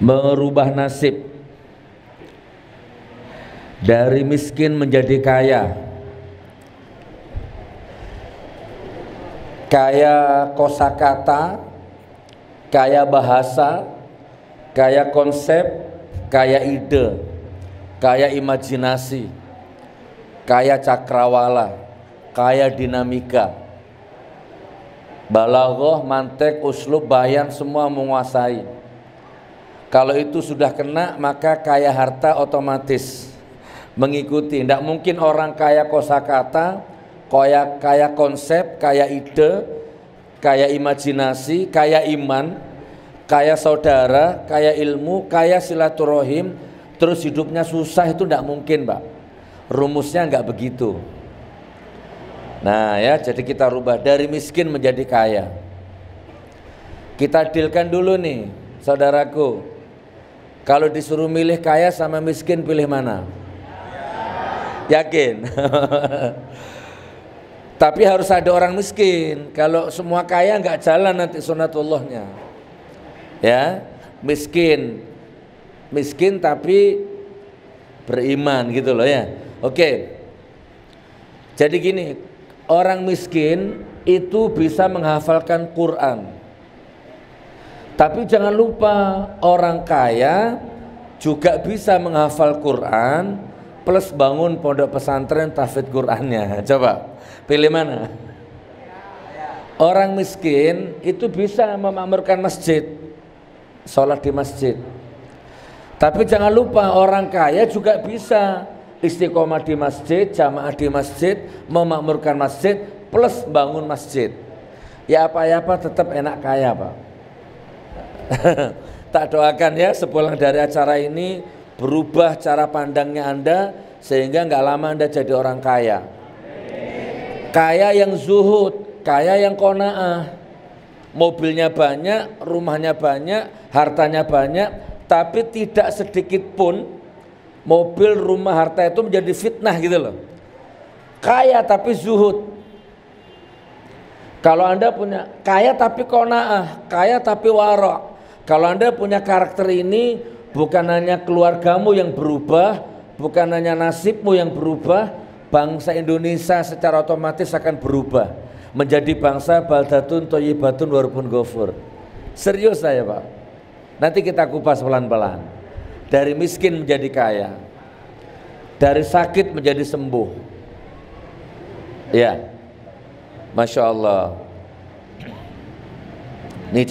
merubah nasib dari miskin menjadi kaya, kaya kosakata, kaya bahasa, kaya konsep, kaya ide, kaya imajinasi, kaya cakrawala, kaya dinamika, balaghah, mantek, uslub, bayan semua menguasai. Kalau itu sudah kena, maka kaya harta otomatis mengikuti. Tidak mungkin orang kaya kosakata, kaya konsep, kaya ide, kaya imajinasi, kaya iman, kaya saudara, kaya ilmu, kaya silaturahim, terus hidupnya susah. Itu tidak mungkin, Pak. Rumusnya nggak begitu. Nah ya, jadi kita rubah dari miskin menjadi kaya. Kita dealkan dulu nih, saudaraku. Kalau disuruh milih kaya sama miskin, pilih mana? Yakin? Tapi harus ada orang miskin. Kalau semua kaya nggak jalan nanti sunatullahnya. Ya, miskin tapi beriman gitu loh ya. Oke. Jadi gini, orang miskin itu bisa menghafalkan Quran. Tapi jangan lupa orang kaya juga bisa menghafal Quran plus bangun pondok pesantren tahfidz Qurannya. Coba pilih mana? Orang miskin itu bisa memakmurkan masjid, sholat di masjid. Tapi jangan lupa orang kaya juga bisa istiqomah di masjid, jamaah di masjid, memakmurkan masjid plus bangun masjid. Ya apa-apa tetap enak kaya, Pak. Tak doakan ya sepulang dari acara ini berubah cara pandangnya Anda sehingga nggak lama Anda jadi orang kaya. Kaya yang zuhud, kaya yang qanaah. Mobilnya banyak, rumahnya banyak, hartanya banyak, tapi tidak sedikit pun mobil, rumah, harta itu menjadi fitnah gitu loh. Kaya tapi zuhud. Kalau Anda punya kaya tapi qanaah, kaya tapi wara'. Kalau Anda punya karakter ini, bukan hanya keluargamu yang berubah, bukan hanya nasibmu yang berubah, bangsa Indonesia secara otomatis akan berubah menjadi bangsa baldatun thayyibatun warabun ghafur. Serius saya, Pak. Nanti kita kupas pelan-pelan. Dari miskin menjadi kaya, dari sakit menjadi sembuh. Ya, Masya Allah. Ini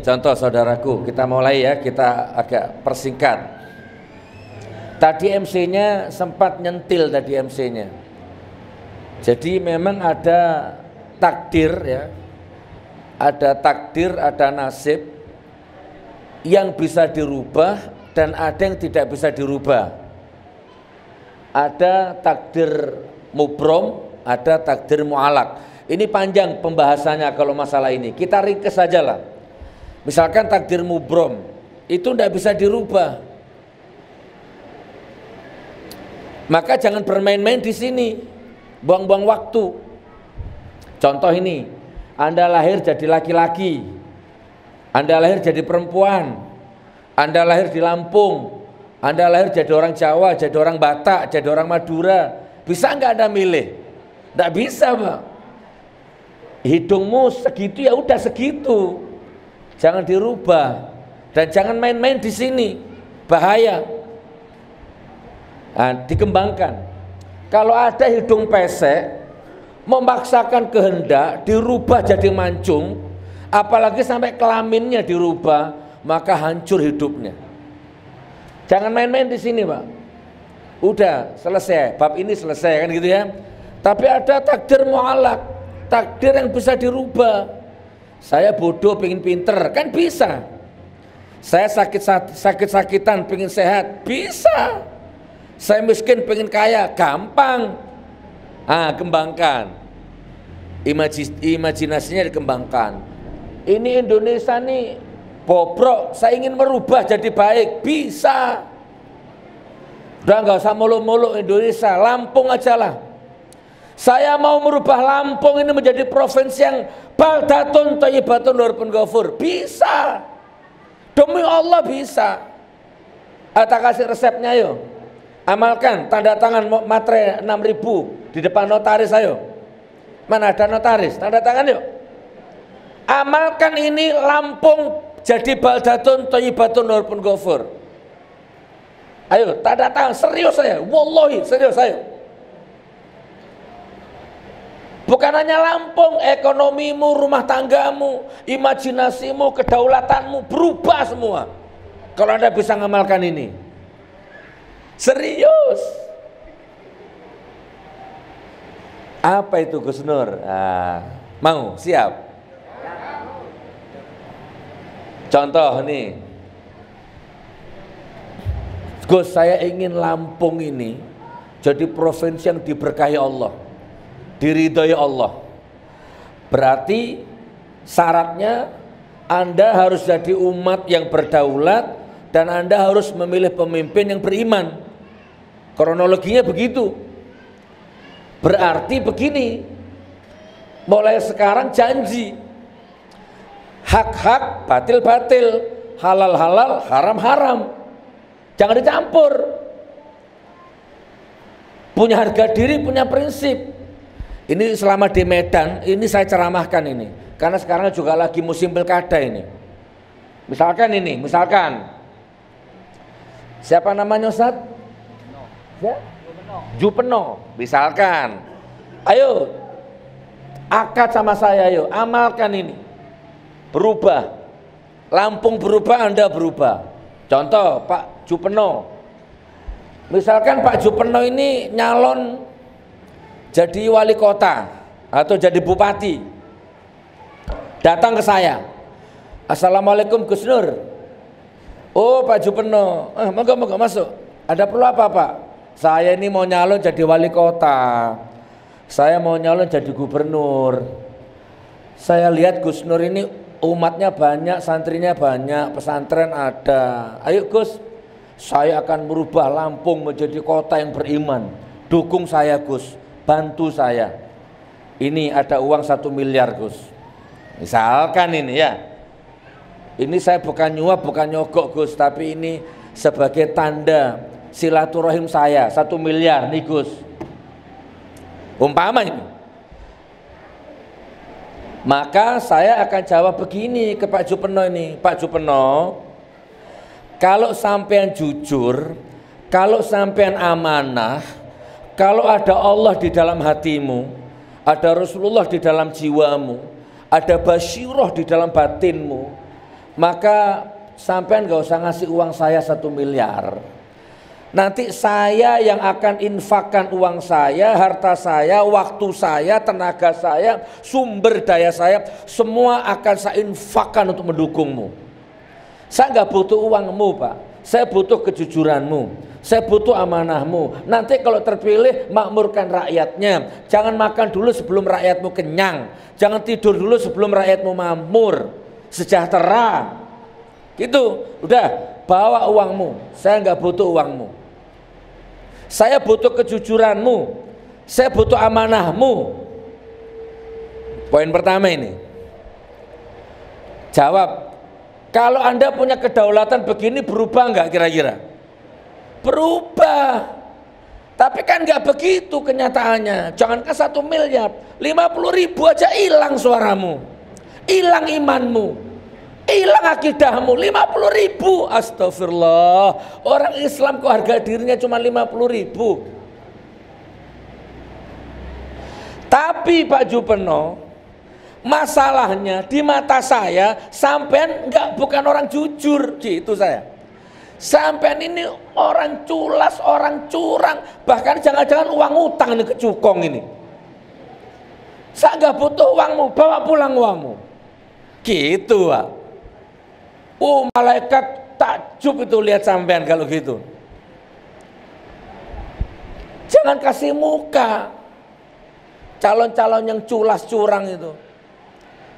contoh saudaraku. Kita mulai ya, kita agak persingkat. Tadi MC-nya sempat nyentil tadi MC-nya. Jadi memang ada takdir ya. Ada takdir, ada nasib yang bisa dirubah dan ada yang tidak bisa dirubah. Ada takdir mubrom, ada takdir mu'alak. Ini panjang pembahasannya kalau masalah ini. Kita ringkes saja lah. Misalkan takdir mubrom itu tidak bisa dirubah. Maka jangan bermain-main di sini, buang-buang waktu. Contoh ini, Anda lahir jadi laki-laki, Anda lahir jadi perempuan, Anda lahir di Lampung, Anda lahir jadi orang Jawa, jadi orang Batak, jadi orang Madura. Bisa nggak Anda milih? Nggak bisa, Pak. Hidungmu segitu ya udah segitu, jangan dirubah dan jangan main-main di sini, bahaya. Nah, dikembangkan. Kalau ada hidung pesek, memaksakan kehendak dirubah jadi mancung, apalagi sampai kelaminnya dirubah, maka hancur hidupnya. Jangan main-main di sini, Pak. Udah selesai, bab ini selesai kan gitu ya. Tapi ada takdir mu'alak. Takdir yang bisa dirubah. Saya bodoh pengen pinter, kan bisa. Saya sakit-sakitan pengen sehat, bisa. Saya miskin pengen kaya, gampang. Kembangkan. Imajinasinya dikembangkan. Ini Indonesia nih bobrok, saya ingin merubah jadi baik, bisa. Udah nggak usah muluk-muluk Indonesia, Lampung aja lah. Saya mau merubah Lampung ini menjadi provinsi yang baldatun thayyibatun warabun ghafur. Bisa. Demi Allah bisa. Tak kasih resepnya yuk. Amalkan, tanda tangan materai 6.000 di depan notaris ayo. Mana ada notaris? Tanda tangan yuk. Amalkan ini, Lampung jadi baldatun thayyibatun walaupun ghafur. Ayo, tanda tangan, serius saya. Wallahi, serius ayo. Bukan hanya Lampung, ekonomimu, rumah tanggamu, imajinasimu, kedaulatanmu berubah semua kalau Anda bisa ngamalkan ini. Serius. Apa itu Gus Nur? Mau? Siap? Contoh nih, Gus, saya ingin Lampung ini jadi provinsi yang diberkahi Allah, diridhoi Allah. Berarti syaratnya Anda harus jadi umat yang berdaulat dan Anda harus memilih pemimpin yang beriman. Kronologinya begitu. Berarti begini, mulai sekarang janji, hak-hak batil-batil, halal-halal, haram-haram, jangan dicampur. Punya harga diri, punya prinsip. Ini selama di Medan, ini saya ceramahkan ini, karena sekarang juga lagi musim pilkada ini. Misalkan ini, siapa namanya Ustaz? Ya? Jupeno. Misalkan, ayo akad sama saya, ayo amalkan ini, berubah. Lampung berubah, Anda berubah. Contoh Pak Jupeno. Misalkan Pak Jupeno ini nyalon jadi wali kota atau jadi bupati, datang ke saya, Assalamualaikum Gus Nur. Oh Pak Jupeno, moga-moga masuk. Ada perlu apa Pak? Saya ini mau nyalon jadi wali kota, saya mau nyalon jadi gubernur. Saya lihat Gus Nur ini umatnya banyak, santrinya banyak, pesantren ada. Ayo Gus, saya akan merubah Lampung menjadi kota yang beriman. Dukung saya Gus, bantu saya. Ini ada uang 1 miliar Gus. Misalkan ini ya. Ini saya bukan nyuap, bukan nyogok Gus, tapi ini sebagai tanda silaturahim saya, 1 miliar nih Gus. Umpama ini. Maka saya akan jawab begini ke Pak Jupeno ini, Pak Jupeno, kalau sampean jujur, kalau sampean amanah, kalau ada Allah di dalam hatimu, ada Rasulullah di dalam jiwamu, ada basyirah di dalam batinmu, maka sampean gak usah ngasih uang saya 1 miliar. Nanti saya yang akan infakkan uang saya, harta saya, waktu saya, tenaga saya, sumber daya saya, semua akan saya infakkan untuk mendukungmu. Saya nggak butuh uangmu Pak, saya butuh kejujuranmu, saya butuh amanahmu. Nanti kalau terpilih makmurkan rakyatnya. Jangan makan dulu sebelum rakyatmu kenyang, jangan tidur dulu sebelum rakyatmu makmur, sejahtera. Gitu, udah bawa uangmu, saya nggak butuh uangmu. Saya butuh kejujuranmu, saya butuh amanahmu. Poin pertama ini. Jawab, kalau Anda punya kedaulatan begini berubah nggak kira-kira? Berubah. Tapi kan nggak begitu kenyataannya. Jangankan 1 miliar, 50.000 aja hilang suaramu, hilang imanmu, hilang akidahmu. 50.000, astagfirullah. Orang Islam kok harga dirinya cuma 50.000. Tapi Pak Jupeno, masalahnya di mata saya sampean bukan orang jujur, gitu saya. Sampean ini orang culas, orang curang, bahkan jangan-jangan uang utang ini kecukong ini. Saya nggak butuh uangmu, bawa pulang uangmu. Gitu Pak. Malaikat takjub itu lihat sampean kalau gitu. Jangan kasih muka calon-calon yang culas curang itu.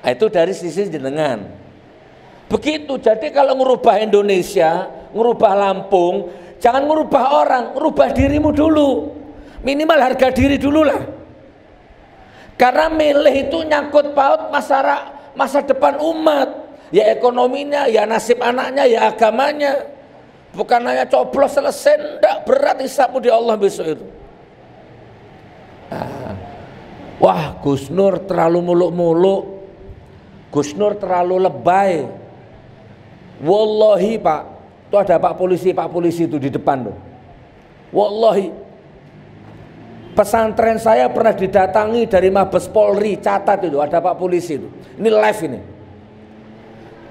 Nah, itu dari sisi jenengan. Begitu. Jadi kalau ngubah Indonesia, ngubah Lampung, jangan ngubah orang, ngubah dirimu dulu. Minimal harga diri dulu lah. Karena milih itu nyangkut paut masa depan umat. ya ekonominya, ya nasib anaknya, ya agamanya. Bukan hanya coblos selesai, enggak, berat hisabmu di Allah besok itu. Wah, Gus Nur terlalu muluk-muluk, Gus Nur terlalu lebay. Wallahi Pak, itu ada Pak polisi itu di depan tuh. Wallahi, pesantren saya pernah didatangi dari Mabes Polri, catat itu, ada Pak polisi itu. Ini live ini.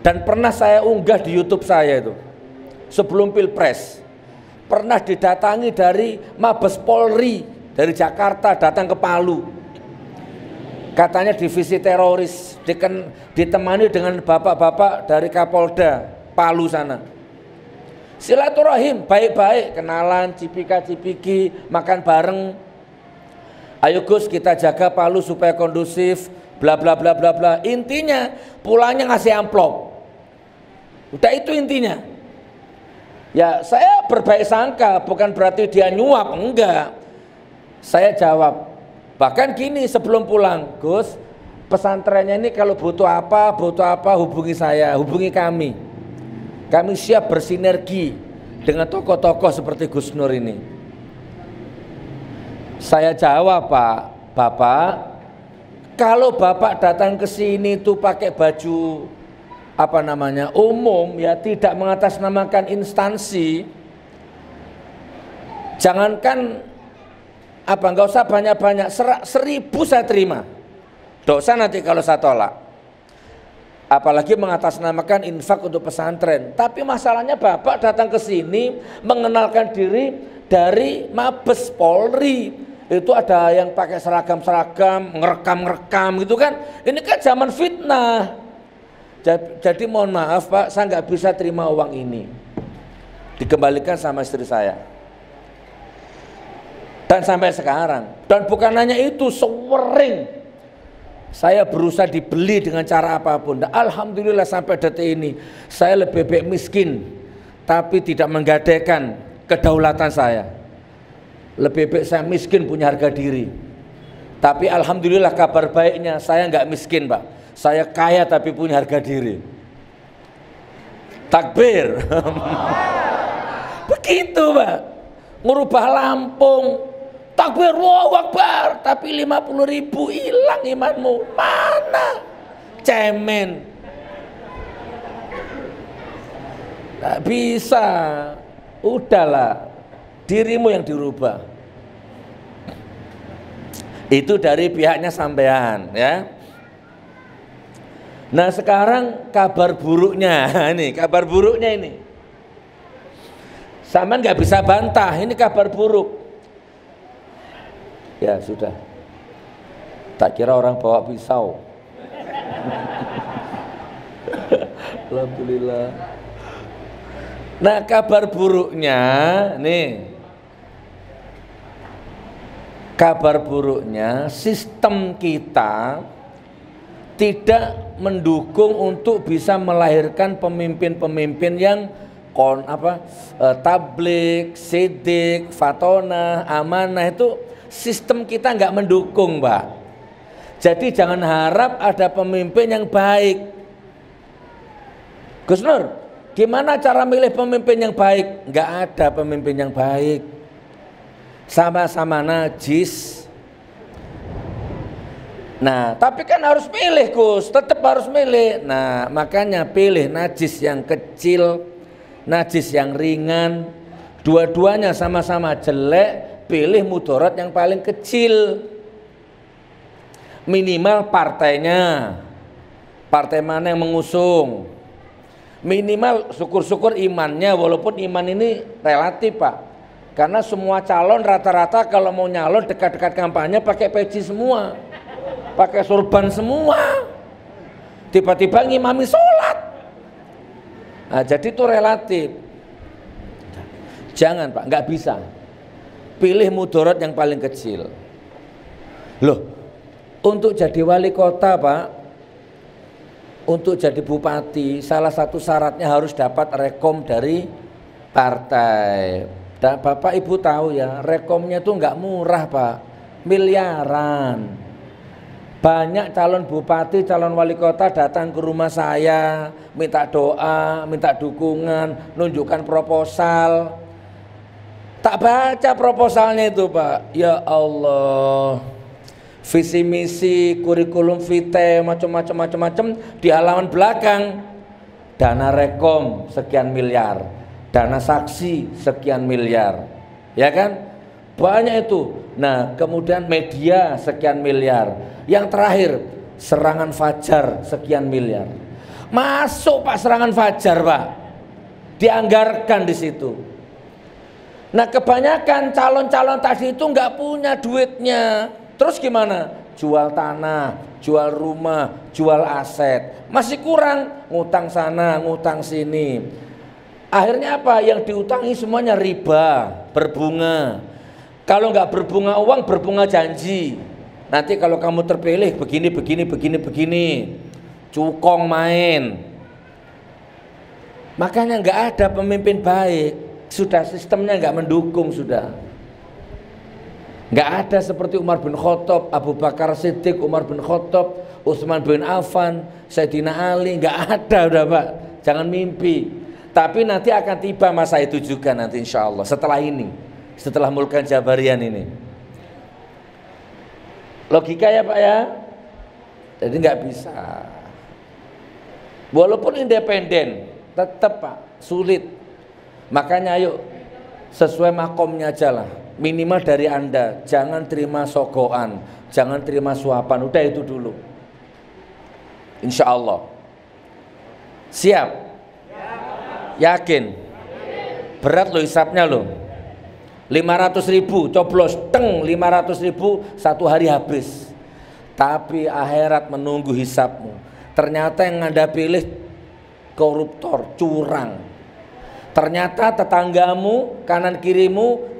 Dan pernah saya unggah di YouTube saya itu, sebelum Pilpres. Pernah didatangi dari Mabes Polri, dari Jakarta datang ke Palu. Katanya divisi teroris, ditemani dengan bapak-bapak dari Kapolda Palu sana. Silaturahim, baik-baik, kenalan, cipika-cipiki, makan bareng. Ayo Gus, kita jaga Palu supaya kondusif, bla bla bla bla bla. Intinya pulangnya ngasih amplop. Udah itu intinya. Ya saya berbaik sangka, bukan berarti dia nyuap, enggak. Saya jawab, bahkan gini sebelum pulang, Gus, pesantrennya ini kalau butuh apa hubungi saya, hubungi kami. Kami siap bersinergi dengan tokoh-tokoh seperti Gus Nur ini. Saya jawab, Pak, Bapak, kalau Bapak datang ke sini tuh pakai baju umum, ya tidak mengatasnamakan instansi. Jangankan nggak usah banyak-banyak, 1000 saya terima. Dosa nanti kalau saya tolak. Apalagi mengatasnamakan infak untuk pesantren. Tapi masalahnya Bapak datang ke sini mengenalkan diri dari Mabes Polri. Itu ada yang pakai seragam-seragam, ngerekam gitu kan. Ini kan zaman fitnah. Jadi mohon maaf Pak, saya nggak bisa terima uang ini. Dikembalikan sama istri saya. Dan sampai sekarang. Dan bukan hanya itu, sewering saya berusaha dibeli dengan cara apapun. Dan alhamdulillah sampai detik ini saya lebih baik miskin tapi tidak menggadaikan kedaulatan saya. Lebih baik saya miskin punya harga diri. Tapi alhamdulillah kabar baiknya saya nggak miskin Pak. Saya kaya tapi punya harga diri. Takbir. Begitu Pak. Ngubah Lampung. Takbir, Allahu Akbar, tapi 50.000 hilang imanmu. Mana? Cemen. Tak bisa. Udahlah, dirimu yang dirubah. Itu dari pihaknya sampean, ya. Nah sekarang kabar buruknya, ini kabar buruknya ini. Sampean nggak bisa bantah, ini kabar buruk. Ya sudah, tak kira orang bawa pisau. Alhamdulillah. Nah kabar buruknya nih, kabar buruknya sistem kita tidak mendukung untuk bisa melahirkan pemimpin-pemimpin yang tabligh, sidik, fatonah, amanah. Itu sistem kita nggak mendukung Pak. Jadi jangan harap ada pemimpin yang baik. Gus Nur, gimana cara milih pemimpin yang baik? Nggak ada pemimpin yang baik. Sama-sama najis. Nah tapi kan harus pilih Gus, tetap harus milih. Nah makanya pilih najis yang kecil, najis yang ringan. Dua-duanya sama-sama jelek, pilih mudarat yang paling kecil. Minimal partainya, partai mana yang mengusung. Minimal syukur-syukur imannya, walaupun iman ini relatif Pak. Karena semua calon rata-rata kalau mau nyalon dekat-dekat kampanye pakai peci semua, pakai sorban semua, tiba-tiba ngimami sholat. Nah, jadi itu relatif. Jangan Pak, nggak bisa. Pilih mudarat yang paling kecil. Loh, untuk jadi wali kota Pak, untuk jadi bupati, salah satu syaratnya harus dapat rekom dari partai. Dan Bapak Ibu tahu ya, rekomnya tuh nggak murah Pak, miliaran. Banyak calon bupati, calon wali kota datang ke rumah saya, minta doa, minta dukungan, nunjukkan proposal. Tak baca proposalnya itu, Pak. Ya Allah, visi misi, kurikulum vitae, macam-macam di halaman belakang. Dana rekom sekian miliar, dana saksi sekian miliar, ya kan? Banyak itu. Nah, kemudian media sekian miliar. Yang terakhir, serangan fajar sekian miliar. Masuk Pak serangan fajar, Pak. Dianggarkan di situ. Nah, kebanyakan calon-calon tadi itu nggak punya duitnya. Terus gimana? Jual tanah, jual rumah, jual aset. Masih kurang, ngutang sana, ngutang sini. Akhirnya apa? Yang diutangi semuanya riba, berbunga. Kalau nggak berbunga uang, berbunga janji. Nanti kalau kamu terpilih begini. Cukong main. Makanya nggak ada pemimpin baik. Sudah sistemnya nggak mendukung sudah. Nggak ada seperti Umar bin Khattab, Abu Bakar Siddiq, Umar bin Khattab, Utsman bin Affan, Sayyidina Ali. Nggak ada udah Pak. Jangan mimpi. Tapi nanti akan tiba masa itu juga nanti insya Allah. Setelah ini, setelah Mulkan Jabarian ini. Logika ya Pak ya. Jadi nggak bisa. Walaupun independen, tetap Pak sulit. Makanya ayo sesuai makomnya aja lah. Minimal dari Anda, jangan terima sogokan, jangan terima suapan. Udah itu dulu. Insya Allah. Siap? Yakin? Berat loh hisapnya loh. 500.000 coblos, teng 500.000 satu hari habis. Tapi akhirat menunggu hisapmu. Ternyata yang Anda pilih koruptor, curang. Ternyata tetanggamu, kanan kirimu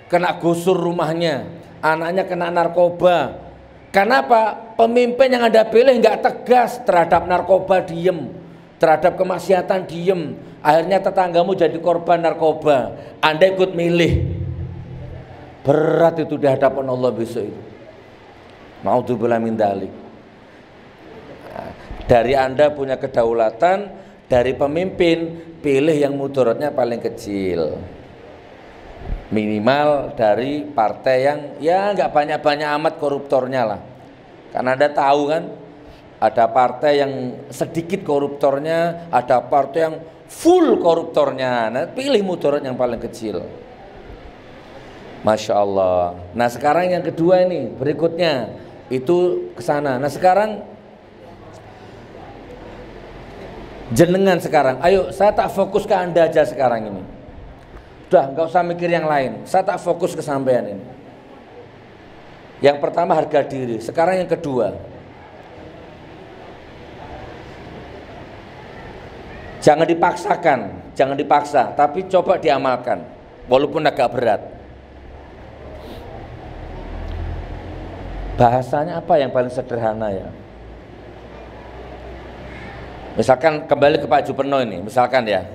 kena gusur rumahnya, anaknya kena narkoba. Kenapa? Pemimpin yang Anda pilih nggak tegas terhadap narkoba, diem. Terhadap kemaksiatan, diem. Akhirnya tetanggamu jadi korban narkoba. Anda ikut milih. Berat itu di hadapan Allah besok itu. Naudzubillah min dzalik. Dari Anda punya kedaulatan, dari pemimpin pilih yang mudaratnya paling kecil. Minimal dari partai yang ya nggak banyak-banyak amat koruptornya lah. Karena Anda tahu kan, ada partai yang sedikit koruptornya, ada partai yang full koruptornya. Nah, pilih mudarat yang paling kecil. Masya Allah. Nah sekarang yang kedua ini berikutnya itu ke sana. Nah sekarang jenengan sekarang, ayo saya tak fokus ke Anda aja sekarang ini. Udah nggak usah mikir yang lain. Saya tak fokus ke sampean ini. Yang pertama harga diri. Sekarang yang kedua, jangan dipaksakan, jangan dipaksa, tapi coba diamalkan, walaupun agak berat. Bahasanya apa yang paling sederhana ya? Misalkan kembali ke Pak Jupeno ini, misalkan ya,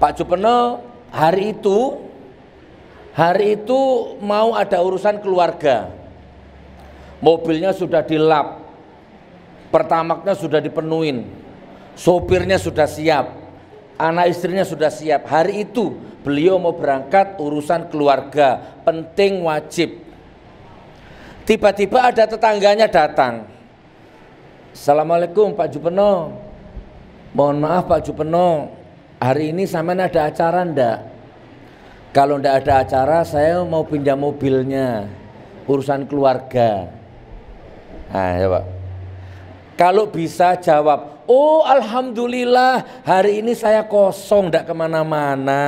Pak Jupeno hari itu mau ada urusan keluarga, mobilnya sudah dilap, pertamaknya sudah dipenuhin, sopirnya sudah siap, anak istrinya sudah siap. Hari itu beliau mau berangkat urusan keluarga, penting wajib. Tiba-tiba ada tetangganya datang. Assalamualaikum Pak Jupeno. Mohon maaf Pak Jupeno, hari ini sampean ada acara ndak? Kalau ndak ada acara, saya mau pinjam mobilnya, urusan keluarga. Nah ya Pak, kalau bisa jawab, oh alhamdulillah hari ini saya kosong, ndak kemana-mana.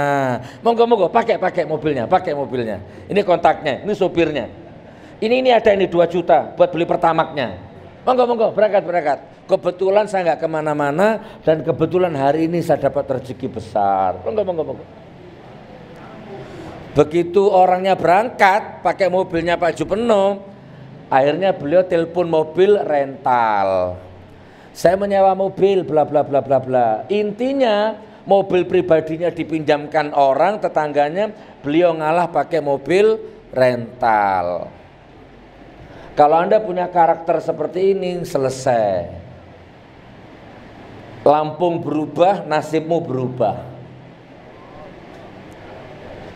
Monggo pakai mobilnya. Ini kontaknya, ini sopirnya. Ini ada 2 juta buat beli pertamaknya. Monggo berangkat. Kebetulan saya nggak kemana-mana dan kebetulan hari ini saya dapat rezeki besar. Monggo. Begitu orangnya berangkat pakai mobilnya Pak Jupeno, akhirnya beliau telepon mobil rental. Saya menyewa mobil bla bla bla bla bla. Intinya mobil pribadinya dipinjamkan orang tetangganya, beliau ngalah pakai mobil rental. Kalau Anda punya karakter seperti ini, selesai. Lampung berubah, nasibmu berubah.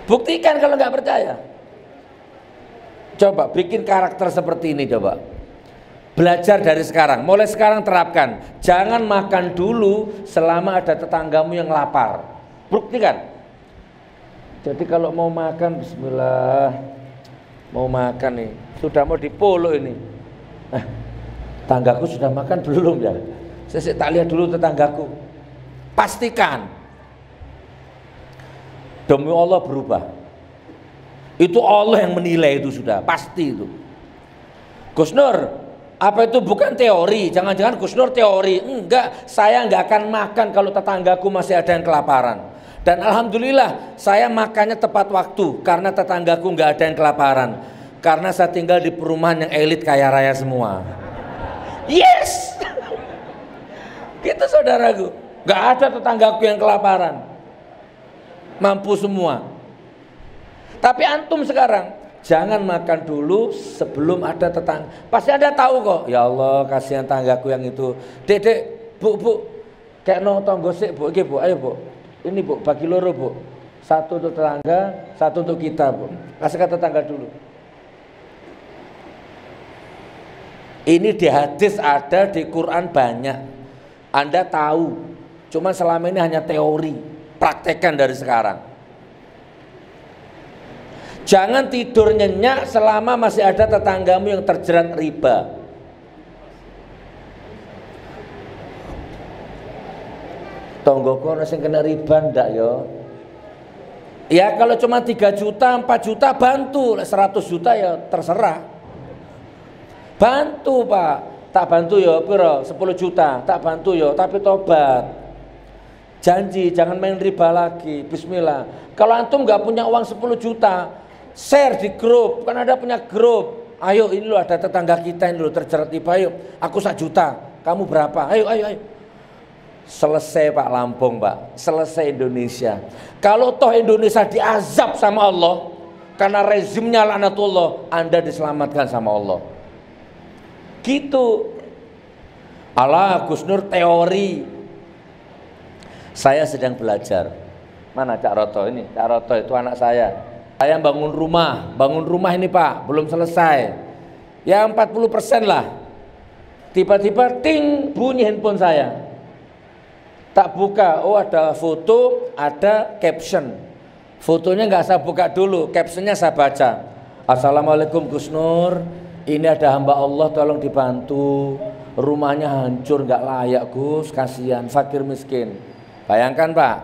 Buktikan kalau nggak percaya. Coba bikin karakter seperti ini coba. Belajar dari sekarang, mulai sekarang terapkan. Jangan makan dulu selama ada tetanggamu yang lapar. Buktikan. Jadi kalau mau makan, bismillah. Mau makan nih, sudah mau dipolo ini. Tanggaku sudah makan belum ya? Saya tak lihat dulu tetanggaku. Pastikan. Demi Allah berubah. Itu Allah yang menilai itu sudah, pasti itu. Gus Nur, apa itu bukan teori? Jangan-jangan Gus Nur teori. Enggak, saya enggak akan makan kalau tetanggaku masih ada yang kelaparan. Dan alhamdulillah saya makannya tepat waktu karena tetanggaku enggak ada yang kelaparan. Karena saya tinggal di perumahan yang elit kaya raya semua. Yes! Gitu saudaraku. Enggak ada tetanggaku yang kelaparan. Mampu semua. Tapi antum sekarang jangan makan dulu sebelum ada tetangga. Pasti Anda tahu kok. Ya Allah, kasihan tanggaku yang itu. Dek, bu, kayak no tonggo sik bu, iki bu, ayo bu. Ini bu, bagi loro bu. Satu untuk tetangga, satu untuk kita bu. Kasih ke tetangga dulu. Ini di hadis ada, di Quran banyak. Anda tahu. Cuma selama ini hanya teori. Praktekkan dari sekarang. Jangan tidur nyenyak selama masih ada tetanggamu yang terjerat riba. Tonggoku ana sing kena riba ndak yo? Ya kalau cuma 3 juta, 4 juta bantu, 100 juta ya terserah. Bantu Pak, tak bantu yo piro? 10 juta, tak bantu yo, tapi tobat. Janji jangan main riba lagi. Bismillah. Kalau antum nggak punya uang 10 juta, share di grup, kan ada punya grup. Ayo ini lo ada tetangga kita ini lo terjerat riba, ayo aku 1 juta, kamu berapa? Ayo. Selesai Pak Lampung Pak, selesai Indonesia. Kalau toh Indonesia diazab sama Allah karena rezimnya laknatullah, Anda diselamatkan sama Allah. Gitu. Allah Gus Nur teori. Saya sedang belajar. Mana Cak Roto ini? Cak Roto itu anak saya. Saya bangun rumah ini Pak, belum selesai. Ya 40% lah. Tiba-tiba ting, bunyi handphone saya. Tak buka, oh ada foto, ada caption. Fotonya nggak saya buka dulu, captionnya saya baca. Assalamualaikum Gus Nur, ini ada hamba Allah tolong dibantu. Rumahnya hancur nggak layak Gus, kasihan, fakir miskin. Bayangkan Pak,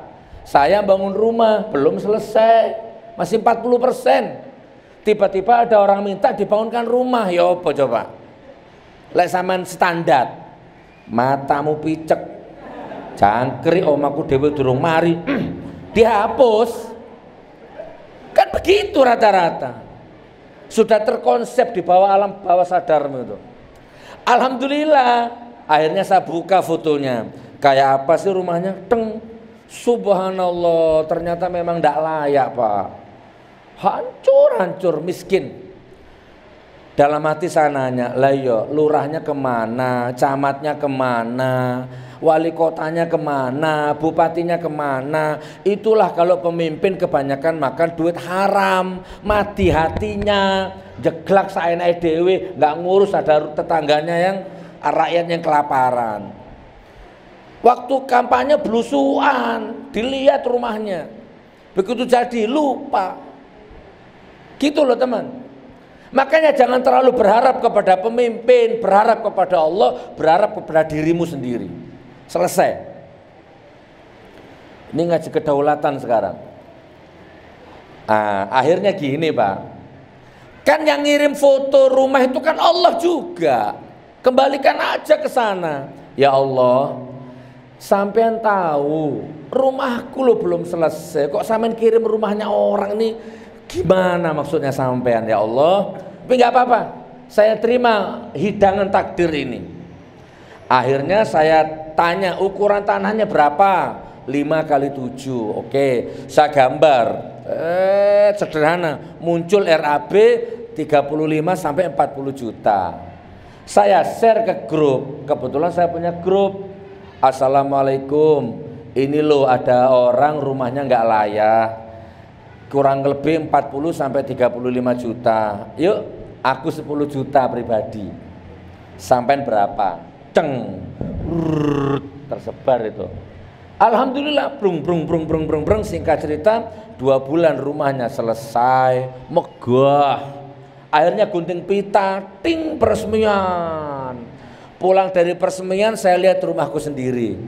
saya bangun rumah belum selesai, masih 40%. Tiba-tiba ada orang minta dibangunkan rumah, ya apa coba? Lek sampean standar, matamu picek. Cangkrik omaku dewe durung mari dihapus. Kan begitu rata-rata. Sudah terkonsep di bawah alam bawah sadarmu itu. Alhamdulillah akhirnya saya buka fotonya. Kayak apa sih rumahnya? Teng. Subhanallah, ternyata memang tidak layak Pak. Hancur miskin. Dalam hati saya nanya, lah yo lurahnya kemana, camatnya kemana, wali kotanya kemana, bupatinya kemana. Itulah kalau pemimpin kebanyakan makan duit haram, mati hatinya, jeglak saenake dhewe, nggak ngurus ada tetangganya yang rakyat yang kelaparan. Waktu kampanye belusuan, dilihat rumahnya, begitu jadi lupa. Gitu loh teman. Makanya jangan terlalu berharap kepada pemimpin, berharap kepada Allah, berharap kepada dirimu sendiri. Selesai. Ini ngaji kedaulatan sekarang. Akhirnya gini Pak, kan yang ngirim foto rumah itu kan Allah juga. Kembalikan aja ke sana. Ya Allah, sampean tahu rumahku lo belum selesai, kok sampean kirim rumahnya orang nih? Gimana maksudnya sampean ya Allah? Tapi nggak apa-apa, saya terima hidangan takdir ini. Akhirnya saya tanya ukuran tanahnya berapa? 5x7. Oke, saya gambar. Sederhana, muncul RAB 35 sampai 40 juta. Saya share ke grup, kebetulan saya punya grup. Assalamualaikum, ini loh ada orang rumahnya nggak layak, kurang lebih 40 sampai 35 juta. Yuk, aku 10 juta pribadi. Sampai berapa? Ceng, tersebar itu. Alhamdulillah, brung, singkat cerita 2 bulan rumahnya selesai, megah. Akhirnya gunting pita, ting, peresmian. Pulang dari peresmian saya lihat rumahku sendiri.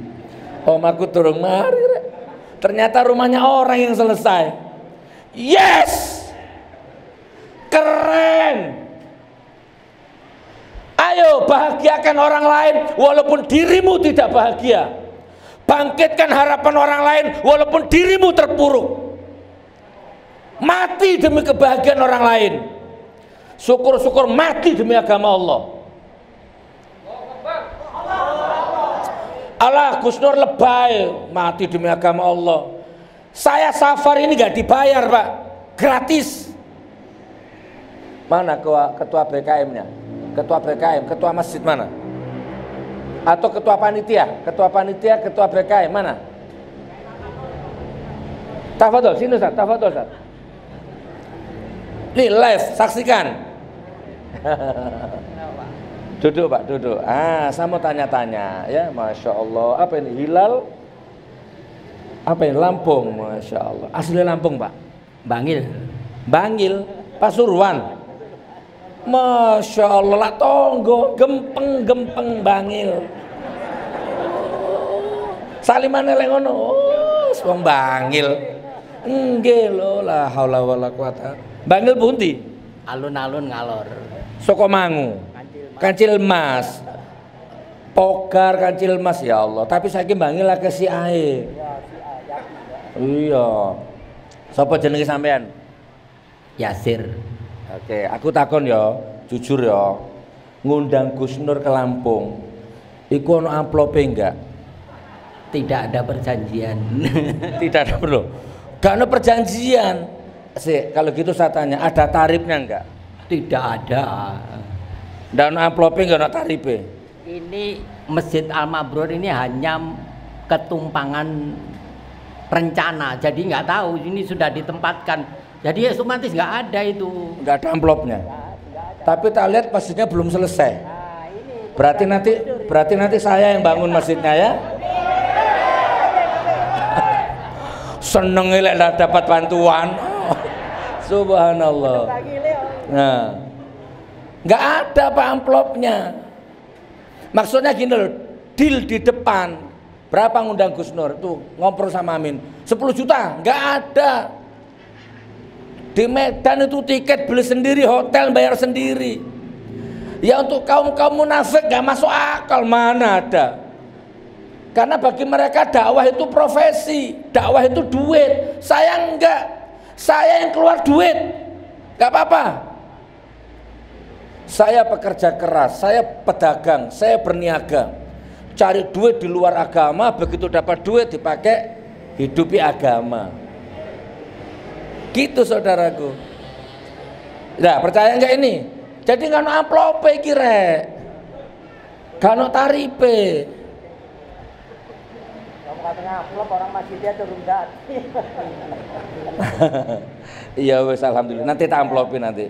Om aku turun mari, ternyata rumahnya orang yang selesai. Yes, keren. Ayo bahagiakan orang lain walaupun dirimu tidak bahagia. Bangkitkan harapan orang lain walaupun dirimu terpuruk. Mati demi kebahagiaan orang lain. Syukur-syukur mati demi agama Allah. Allah, Gus Nur lebay, mati demi agama Allah. Saya safar ini gak dibayar Pak, gratis. Mana ketua BKM-nya? Ketua BKM, ketua masjid mana? Atau ketua panitia, ketua BKM mana? Tafadhol, sini Ustaz, tafadhol Ustaz. Nih live, saksikan. Duduk Pak, duduk. Saya mau tanya-tanya ya, Masya Allah. Apa ini, hilal? Apa ini, Lampung? Masya Allah. Asli Lampung Pak? Bangil. Bangil, Pasuruan. Masya Allah, lah tonggo, gempeng Bangil. Salimane lek ngono, wong Bangil. Nggih lho, la haula wala quwata. Bangil pundi? Alun-alun ngalor. Soko Mangu. Kancil Mas. Pogar Kancil Mas ya Allah. Tapi saiki Bangil lagi si ae. Iya. Sapa jenenge sampean? Yasir. Oke, aku takon ya, jujur ya. Ngundang Gus Nur ke Lampung. Iku ono amplope enggak? Tidak ada perjanjian. Tidak ada perlu. Gak ada perjanjian. Kalau gitu saya tanya, ada tarifnya enggak? Tidak ada. Dan amplope enggak ada tarifnya? Ini Masjid Al-Mabrur ini hanya ketumpangan rencana. Jadi nggak tahu ini sudah ditempatkan. Jadi ya otomatis nggak ada itu. Nggak ada amplopnya. Tapi tak lihat masjidnya belum selesai. Berarti nanti saya yang bangun masjidnya ya. Seneng lek dapat bantuan. Subhanallah. Nah, nggak ada Pak amplopnya. Maksudnya gini loh, deal di depan. Berapa ngundang Gus Nur? Tuh ngobrol sama Amin. 10 juta, nggak ada. Di Medan itu tiket beli sendiri, hotel bayar sendiri. Ya untuk kaum munafik nggak masuk akal, mana ada. Karena bagi mereka dakwah itu profesi, dakwah itu duit. Saya enggak, saya yang keluar duit, nggak apa-apa. Saya pekerja keras, saya pedagang, saya berniaga, cari duit di luar agama. Begitu dapat duit dipakai hidupi agama. Gitu saudaraku. Nah, percaya enggak ini? Jadi nggak ada amplop kira, nggak ada taripe. Kamu katanya amplop, orang masjidnya turun dati. Iya wes, alhamdulillah. Nanti tak amplopin nanti.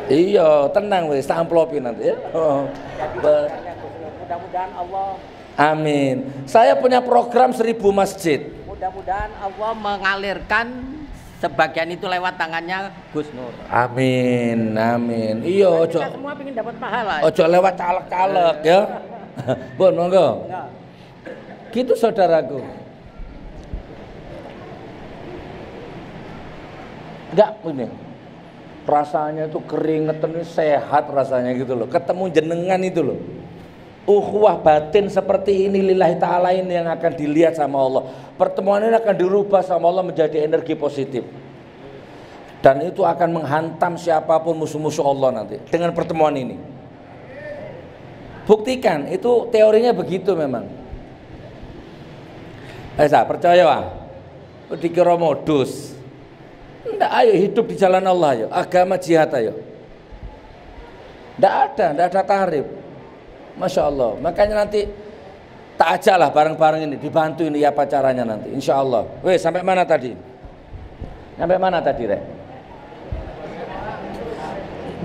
Iya, tenang wes, tak amplopin nanti ya. Mudah-mudahan Allah. Amin. Saya punya program 1000 masjid. Mudah-mudahan Allah mengalirkan sebagian itu lewat tangannya Gus Nur. Amin, amin. Iya, ojo. Kita semua ingin dapat pahala. Ojo lewat caleg-caleg ya. Bon, monggo. Gitu saudaraku. Enggak ini. Rasanya itu keringetan, sehat rasanya gitu loh. Ketemu jenengan itu loh. Ukhuwah batin seperti ini lillahi ta'ala ini yang akan dilihat sama Allah. Pertemuan ini akan dirubah sama Allah menjadi energi positif. Dan itu akan menghantam siapapun musuh-musuh Allah nanti dengan pertemuan ini. Buktikan, itu teorinya begitu memang. Saya percaya wah. Dikira modus. Nggak, ayo hidup di jalan Allah, ayo. Agama jihad, ayo. Nggak ada tarif. Masya Allah. Makanya nanti tak aja lah bareng-bareng ini, dibantu ini apa caranya nanti, insya Allah. Weh, sampai mana tadi? Sampai mana tadi, Rek?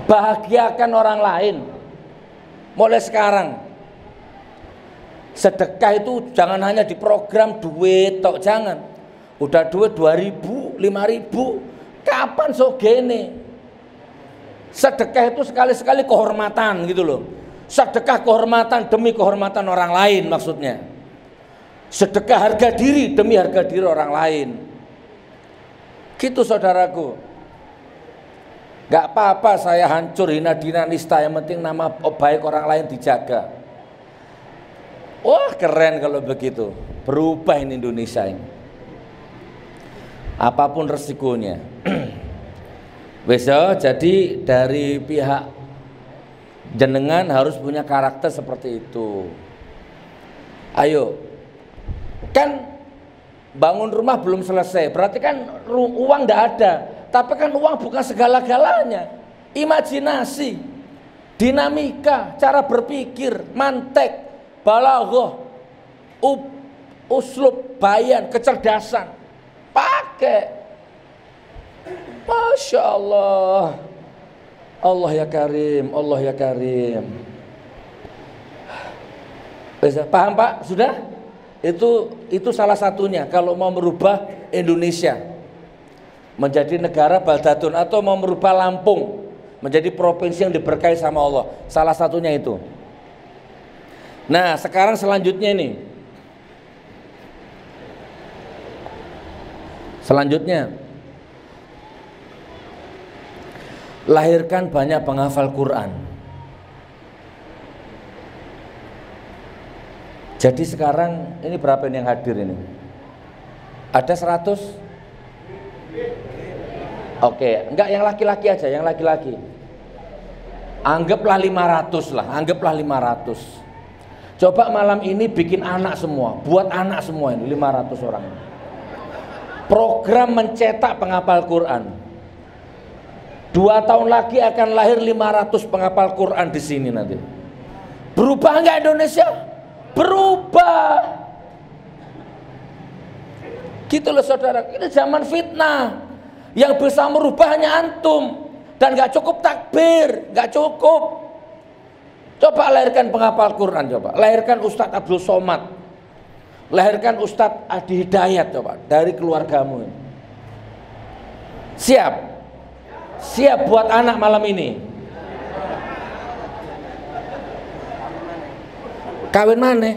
Bahagiakan orang lain mulai sekarang. Sedekah itu jangan hanya di program duit tok, jangan. Udah duit 2.000, 5.000, kapan sogene? Sedekah itu sekali-sekali kehormatan gitu loh. Sedekah kehormatan demi kehormatan orang lain maksudnya. Sedekah harga diri demi harga diri orang lain. Gitu saudaraku. Gak apa-apa saya hancur, hina, dina, nista, yang penting nama baik orang lain dijaga. Wah, keren kalau begitu. Berubah ini Indonesia ini. Apapun resikonya. Besok jadi dari pihak jenengan harus punya karakter seperti itu. Ayo. Kan bangun rumah belum selesai, berarti kan uang enggak ada. Tapi kan uang bukan segala-galanya. Imajinasi, dinamika, cara berpikir, mantek, balaghah, uslub, bayan, kecerdasan. Pakai. Masya Allah. Allah ya Karim, Allah ya Karim. Bisa paham Pak? Sudah? Itu salah satunya kalau mau merubah Indonesia menjadi negara baldatun, atau mau merubah Lampung menjadi provinsi yang diberkahi sama Allah. Salah satunya itu. Nah, sekarang selanjutnya ini. Selanjutnya, lahirkan banyak penghafal Quran. Jadi sekarang ini berapa ini yang hadir ini? Ada 100? Oke, enggak, yang laki-laki aja, yang laki-laki. Anggaplah 500 lah, anggaplah 500. Coba malam ini bikin anak semua, buat anak semua ini 500 orang. Program mencetak penghafal Quran. 2 tahun lagi akan lahir 500 penghafal Quran di sini nanti. Berubah enggak Indonesia? Berubah. Gitu loh saudara, ini zaman fitnah. Yang bisa merubah hanya antum. Dan gak cukup takbir, gak cukup. Coba lahirkan penghafal Quran, coba. Lahirkan Ustadz Abdul Somad. Lahirkan Ustadz Adi Hidayat, coba. Dari keluargamu. Siap? Siap buat anak malam ini? Kawin mana?